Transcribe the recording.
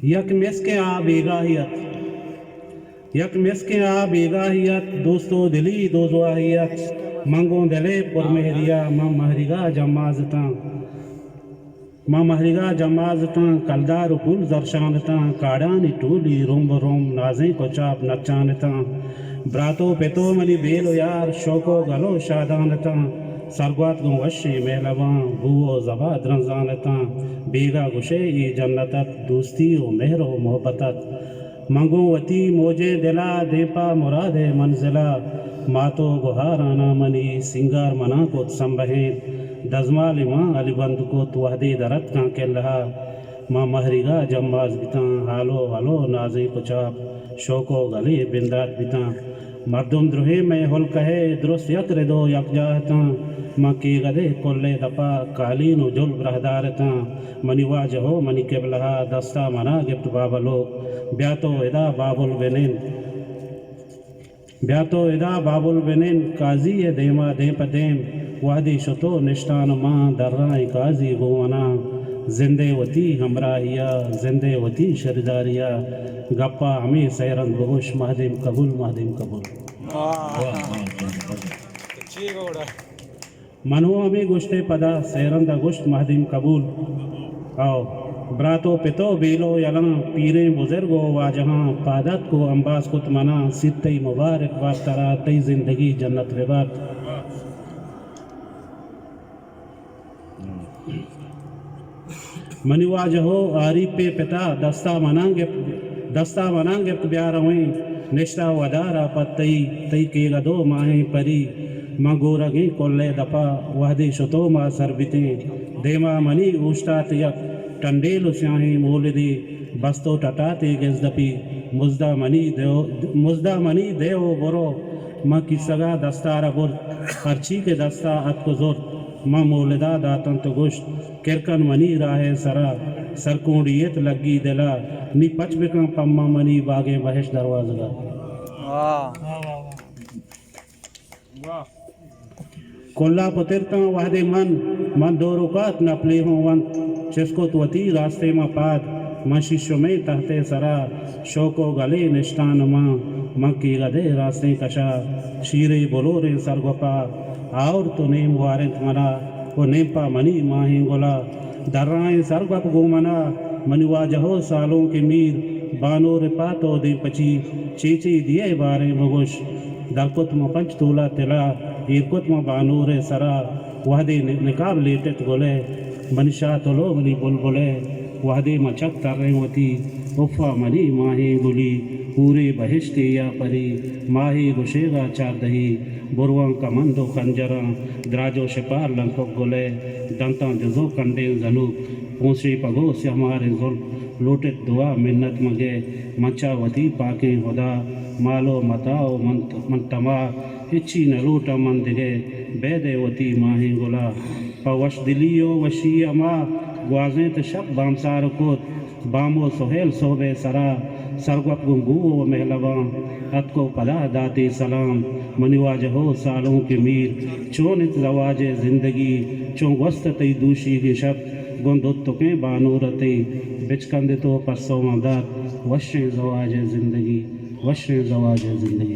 यक मिस्क आ बेगाहियत, यक मिस्क आ बेगाहियत, दोस्तों दिली दोजवाहियत, मंगो दले पुरमेहरिया मां महरिगा जमाजता, मां महरिगा जमाजता, कलदार गुल दर्शानता, काड़ानी टूली रोम रोम नाजें को चाप नचानता, ब्रातो पेतो मनी बेलो यार शोको गलो शादानता, सरगवात गो वशी मेहलवा भूओ जबा द्रंजानता, बेगा गुशे ई जन्नतत दोस्ती ओ मेहरो मोहब्बतत, मंगो वती मोजे दिला देपा मुरादे मंजिला, मातो गुहाराना मनी सिंगार मना को संबहे, दजमाल माँ अलीबंद को तुहदे दरत का केल्हा, माँ महरिगा जम्बाज बिता, हालो हलो नाजे कुचाप शोको गले बिंदात बिता, मर्दुम द्रोहे में हुल कहे दुरुस्त यक दो यक जाता, माँ की गदे कोल्ले दपा कालीन जुल ब्रहदारता, मनी वाजहो मनी केबलहा दस्ता मना गिफ्ट बाबलो, ब्यातो इदा बाबुल बेनिन, ब्यातो इदा बाबुल बेनिन, काजी ये देमा दे पदेम, वादी शतो निष्ठान माँ दर्राई काजी गोवना, जिंदे वती हमराहिया जिंदे वती शरदारिया, गप्पा हमें सैरंग बहुश महदिम कबूल महदिम कबूल। मनो हमें गुश्ते पदा सैरंदा गुश्त महदिम कबूल। आओ ब्रातो पितो बेलो यलां पीरे बुजुर्गो वाजहां, पादत को अंबास कुत मना, सित्तई मुबारक वातरा तई जिंदगी जन्नत विबात। मनिवाज हो आरी पे पिता दस्ता मनांगे प्यार हुई, निष्ठा वदारा पतई तई के गदो माहे परी, माँ गोरगे कोल्ले दपा वहदे शुतो माँ सरबिते, देमा मनी ऊष्टात यक टंडेल स्याहे मोलदे, बस्तो टटाते गिजदपी, मुजदा मनी देव बुरो, माँ की सगा दस्तार बुर, पर्ची के दस्ता अत को जुर, माँ मोलदा दातन तो गुश्त, किरकन मनी राहे सरा, सरकोड़ियत लगी दिला, नी पच बिका पम्मा मनी बागे बहिश दरवाज़गा। कोल्ला पुतिरता वादे मन दो रुकात नपले हों वंत, जिसको त्वती रास्ते में पाद, माँ शिष्य में तहते सरा, शोको गले निष्ठान माँ की गदे रास्ते कशा, शीरे बोलोरे सरगोपा, और तो नेम वारित मना, वो नेपा मनी माही गोला, दर्राएं सरगप गोमना, मनिवाजहो सालों के मीर, बानो रिपातो दे पची, चेचे दिए बारे मगुश, दलकुत में पंच तोला तिला, ईरकुत में बानूरे सरा, वहदे निकाब लेटत गोले, मनिशा तोलो मनी बुलबुले, वहदे मचक तररे होती, उफ़ा मनी माही गुली, पूरे बहिश्ते या परी, माही गुशेगा चार दही, बुरवां कमंदो खंजरा, द्राजो शिपार लंकोक गोले, दंता जजो कंडे जलू, पूछे पगो से हमारे जुल, लूटित दुआ मिन्नत मगे, मचा वती पाके खुदा, मालो मताओ मंतमा, इच्छी न लूटा मन दिगे, बेदे वती माही गुला, पवश दिलियो वशी अमा, ग्वाजें तशक बामसार कोत, बामो सोहेल सोबे सरा, सरगप गुंगू महलवा, अत को पदा दाते सलाम, मनिवाज हो सालों के मीर, चोनित जवाजे जिंदगी, चो वस्त तई दूशी की शब, गुंदुत्तुके बानूरते, बिचकंद तो पस्सों मदार, वश्य जवाजे जिंदगी, वश्य जवाजे जिंदगी।